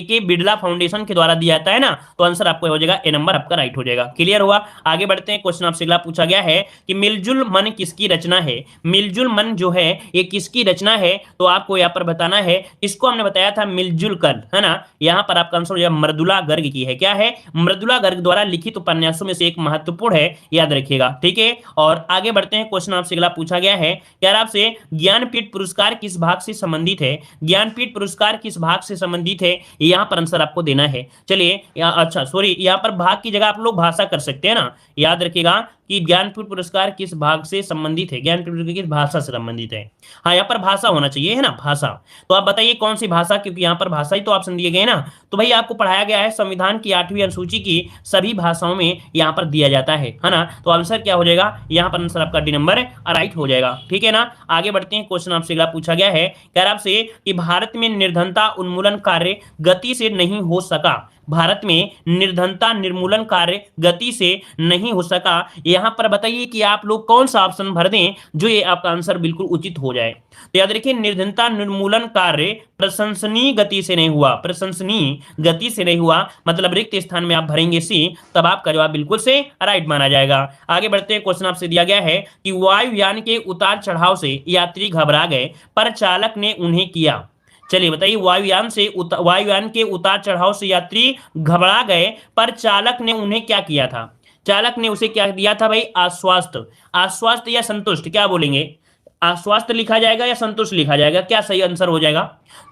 के बिड़ला फाउंडेशन के द्वारा दिया जाता है ना। तो आंसर आपको हो जाएगा ए नंबर, आपका राइट हो जाएगा। क्लियर हुआ? आगे बढ़ते हैं, क्वेश्चन आपसे अगला पूछा गया है कि मिलजुल मन किसकी रचना है? मिलजुल मन जो है ये किसकी रचना है? तो आपको यहाँ पर बताना है। इसको हमने बताया था मिलजुल कर, है ना? यहाँ पर आपका आंसर हो जाएगा मृदुला गर्ग की है। क्या है? मृदुला गर्ग द्वारा लिखित उपन्यासों में से एक महत्वपूर्ण है, याद रखिएगा। ठीक है, और आगे बढ़ते हैं। क्वेश्चन आपसे अगला पूछा गया है, क्या आपसे ज्ञानपीठ पुरस्कार किस भाग से संबंधित है? ज्ञानपीठ पुरस्कार किस भाग से संबंधित है, यहां पर आंसर आपको देना है। चलिए, अच्छा सॉरी, यहां पर भाग की जगह आप लोग भाषा कर सकते हैं ना। याद रखिएगा कि ज्ञानपीठ पुरस्कार किस भाग से संबंधित है, ज्ञानपीठ पुरस्कार किस भाषा से संबंधित है। हाँ, यहाँ पर भाषा होना चाहिए, है ना, भाषा। तो आप बताइए कौन सी भाषा, क्योंकि यहाँ पर भाषा ही तो ऑप्शन दिए गए ना। तो भाई आपको पढ़ाया गया है संविधान की 8वीं अनुसूची की सभी भाषाओं में यहाँ पर दिया जाता है ना। तो आंसर क्या हो जाएगा? यहाँ पर आंसर आपका डी नंबर राइट हो जाएगा। ठीक है ना। आगे बढ़ते हैं, क्वेश्चन आपसे अगला पूछा गया है, कह रहा आपसे कि भारत में निर्धनता उन्मूलन कार्य गति से नहीं हो सका। भारत में निर्धनता निर्मूलन कार्य गति से नहीं हो सका। यहां पर बताइए कि आप लोग कौन सा ऑप्शन भर दें जो ये आपका आंसर बिल्कुल उचित हो जाए। तो याद रखिए, निर्धनता निर्मूलन कार्य प्रशंसनीय गति से नहीं हुआ। प्रशंसनीय गति से नहीं हुआ मतलब रिक्त स्थान में आप भरेंगे सी, तब आपका जवाब बिल्कुल से राइट माना जाएगा। आगे बढ़ते हैं, क्वेश्चन आपसे दिया गया है कि वायुयान के उतार चढ़ाव से यात्री घबरा गए पर चालक ने उन्हें किया। चलिए बताइए, वायुयान के उतार चढ़ाव से यात्री घबरा गए पर चालक ने उन्हें क्या किया था? चालक ने उसे क्या दिया था भाई? आश्वास्त। आश्वास्त या संतुष्ट, क्या बोलेंगे? आश्वास्त लिखा जाएगा या संतुष्ट लिखा जाएगा? क्या सही आंसर हो जाएगा?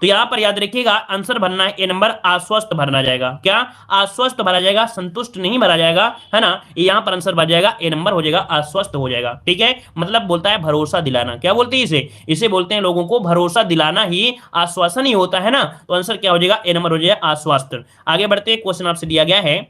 तो यहां पर याद रखिएगा आंसर भरना है ए नंबर, आश्वस्त भरना जाएगा। क्या? आश्वस्त भरा जाएगा, संतुष्ट नहीं भरा जाएगा, है ना। यहां पर आंसर भर जाएगा ए नंबर हो जाएगा, आश्वस्त हो जाएगा। ठीक है, मतलब बोलता है भरोसा दिलाना। क्या बोलते हैं इसे? इसे बोलते हैं लोगों को भरोसा दिलाना ही आश्वासन ही होता है ना। तो आंसर क्या हो जाएगा? ए नंबर हो जाएगा, आश्वस्त। आगे बढ़ते हैं, क्वेश्चन आपसे दिया गया है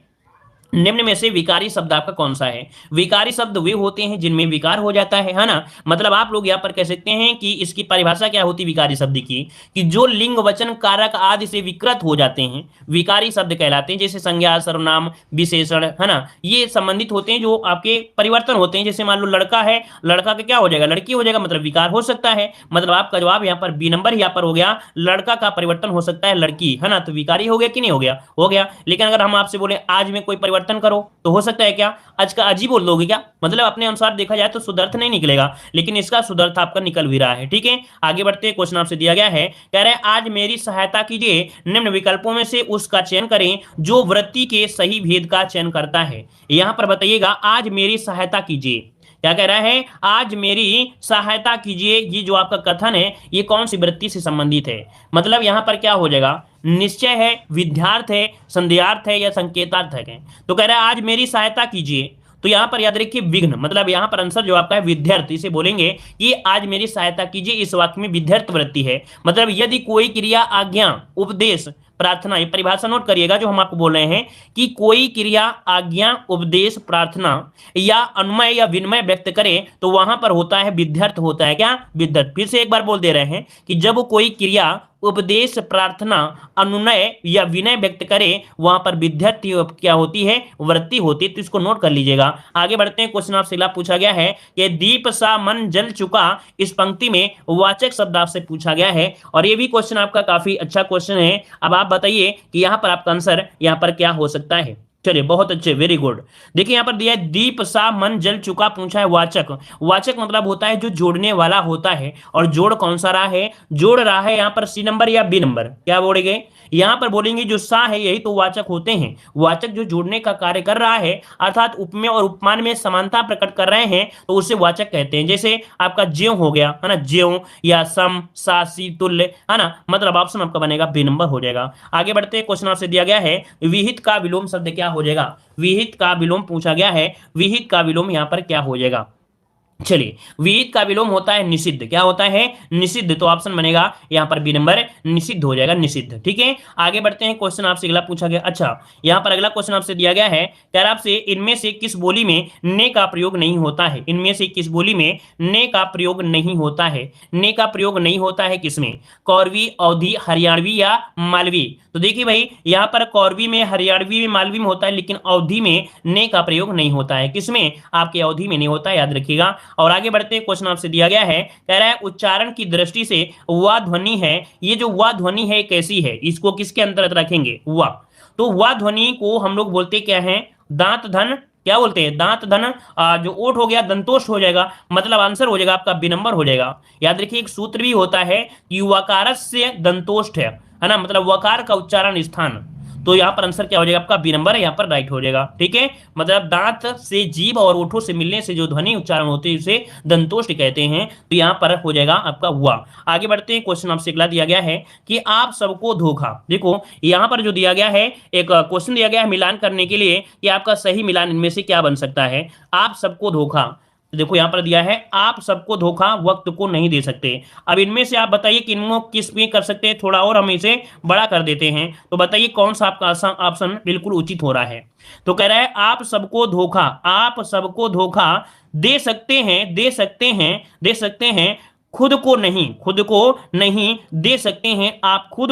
निम्न में से विकारी शब्द आपका कौन सा है? विकारी शब्द वे होते हैं जिनमें विकार हो जाता है ना। मतलब आप लोग यहाँ पर कह सकते हैं कि इसकी परिभाषा क्या होती है विकारी शब्द की, कि जो लिंग वचन कारक आदि से विकृत हो जाते हैं विकारी शब्द कहलाते हैं। जैसे संज्ञा, सर्वनाम, विशेषण, है ना, ये संबंधित होते हैं जो आपके परिवर्तन होते हैं। जैसे मान लो लड़का है, लड़का का क्या हो जाएगा? लड़की हो जाएगा, मतलब विकार हो सकता है। मतलब आपका जवाब यहाँ पर बी नंबर यहाँ पर हो गया, लड़का का परिवर्तन हो सकता है लड़की, है ना। तो विकारी हो गया कि नहीं हो गया? हो गया। लेकिन अगर हम आपसे बोले आज में कोई परिवर्तन करो तो हो सकता है क्या? आज का आज ही बोल दोगे क्या? मतलब अपने अनुसार देखा जाए तो शुद्धार्थ नहीं निकलेगा, लेकिन इसका शुद्धार्थ आपका निकल भी रहा है। ठीक है, आगे बढ़ते हैं, क्वेश्चन आपसे दिया गया है, कह रहे हैं आज मेरी सहायता कीजिए, निम्न विकल्पों में से उसका चयन करें जो वृत्ति के सही भेद का चयन करता है। यहां पर बताइएगा आज मेरी सहायता कीजिए, क्या कह रहा है? आज मेरी सहायता कीजिए। ये जो आपका कथन है ये कौन सी वृत्ति से संबंधित है? मतलब यहां पर क्या हो जाएगा? निश्चय है, विध्यार्थ है, संदेहार्थ है या संकेतार्थ है? तो कह रहा है आज मेरी सहायता कीजिए। तो यहां पर याद रखिए विघ्न, मतलब यहां पर आंसर जो आपका है विद्यार्थ, इसे बोलेंगे कि आज मेरी सहायता कीजिए। इस वाक्य में विद्यार्थ वृत्ति है। मतलब यदि कोई क्रिया, आज्ञा, उपदेश, प्रार्थना, ये परिभाषा नोट करिएगा जो हम आपको बोल रहे हैं कि कोई क्रिया आज्ञा उपदेश प्रार्थना या अनुमय या विनिमय व्यक्त करे तो वहां पर होता है विध्यर्थ, होता है क्या, विध्यर्थ। फिर से एक बार बोल दे रहे हैं कि जब कोई क्रिया उपदेश प्रार्थना अनुनय या विनय व्यक्त करे वहां पर विध्यर्थ क्या होती है, वृत्ति होती है। तो इसको नोट कर लीजिएगा। आगे बढ़ते हैं, क्वेश्चन आपसे अगला पूछा गया है कि दीप सा मन जल चुका, इस पंक्ति में वाचक शब्द आपसे पूछा गया है और ये भी क्वेश्चन आपका काफी अच्छा क्वेश्चन है। अब आप बताइए कि यहाँ पर आपका आंसर यहाँ पर क्या हो सकता है। चलिए बहुत अच्छे, वेरी गुड। देखिए यहाँ पर दिया है दीप सा मन जल चुका, पूछा है वाचक। वाचक मतलब होता है जो जोड़ने वाला होता है, और जोड़ कौन सा रहा है, जोड़ रहा है यहाँ पर सी नंबर या बी नंबर, क्या बोलेंगे, यहाँ पर बोलेंगे जो सा है यही तो वाचक होते हैं। वाचक जो जोड़ने का कार्य कर रहा है अर्थात उपमेय और उपमान में समानता प्रकट कर रहे हैं तो उसे वाचक कहते हैं। जैसे आपका ज्यों हो गया है ना, ज्यों या सम सासी तुल्य है ना, मतलब ऑप्शन आपका बनेगा बी नंबर हो जाएगा। आगे बढ़ते हैं, क्वेश्चन आपसे दिया गया है विहित का विलोम शब्द क्या हो जाएगा, विहित का विलोम पूछा गया है। विहित का विलोम यहाँ पर क्या हो जाएगा, चलिए विहित का विलोम होता है निषिद्ध, क्या होता है, निषिद्ध। तो ऑप्शन बनेगा यहाँ पर बी नंबर, निषिद्ध हो जाएगा, निषिद्ध। ठीक है, आगे बढ़ते हैं, क्वेश्चन आपसे अगला पूछा गया। अच्छा यहाँ पर अगला क्वेश्चन आपसे दिया गया है, कह रहा आपसे इनमें से किस बोली में ने का प्रयोग नहीं होता है, इनमें से किस बोली में ने का प्रयोग नहीं होता है। ने का प्रयोग नहीं होता है किसमें, कौरवी, अवधी, हरियाणवी या मालवी। तो देखिए भाई यहाँ पर कौरवी में, हरियाणवी में, मालवी में होता है, लेकिन अवधी में ने का प्रयोग नहीं होता है। किसमें, आपके अवधी में नहीं होता है, याद रखिएगा। और आगे बढ़ते हैं, क्वेश्चन आपसे दिया गया है, कह रहा है उच्चारण की दृष्टि से वा ध्वनि है, ये जो वा ध्वनि है कैसी है, इसको किसके अंतर्गत रखेंगे, वा। तो वा ध्वनि को हम लोग बोलते क्या है, दांत धन, क्या बोलते हैं, दांत धन, जो ओठ हो गया दंतोष्ठ हो जाएगा, मतलब आंसर हो जाएगा आपका बी नंबर हो जाएगा। याद रखिए एक सूत्र भी होता है कि वकारस्य दंतोष्ठ है ना, मतलब वकार का उच्चारण स्थान। तो यहाँ पर आंसर क्या हो जाएगा आपका बी नंबर, यहाँ पर राइट हो जाएगा। ठीक है, मतलब दांत से जीभ और ओठों से मिलने से जो ध्वनि उच्चारण होती है उसे दंतोष्ठ कहते हैं। तो यहाँ पर हो जाएगा आपका हुआ। आगे बढ़ते हैं, क्वेश्चन आपसे अगला दिया गया है कि आप सबको धोखा। देखो यहाँ पर जो दिया गया है, एक क्वेश्चन दिया गया है मिलान करने के लिए कि आपका सही मिलान इनमें से क्या बन सकता है। आप सबको धोखा, देखो यहां पर दिया है आप सबको धोखा वक्त को नहीं दे सकते। अब इनमें से आप बताइए कि इनको किस में कर सकते हैं, थोड़ा और हम इसे बड़ा कर देते हैं। तो बताइए कौन सा आपका ऑप्शन बिल्कुल उचित हो रहा है। तो कह रहा है आप सबको धोखा, आप सबको धोखा दे सकते हैं, दे सकते हैं, दे सकते हैं, खुद को नहीं, खुद को नहीं दे सकते हैं। आप खुद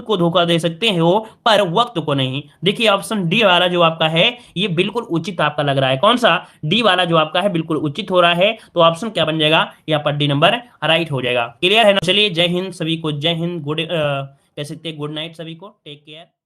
को धोखा दे सकते हो पर वक्त को नहीं। देखिए ऑप्शन डी वाला जो आपका है ये बिल्कुल उचित आपका लग रहा है। कौन सा, डी वाला जो आपका है बिल्कुल उचित हो रहा है। तो ऑप्शन क्या बन जाएगा, यहाँ पर डी नंबर राइट हो जाएगा। क्लियर है ना। चलिए जय हिंद सभी को, जय हिंद, गुड कह सकते हैं गुड नाइट सभी को, टेक केयर।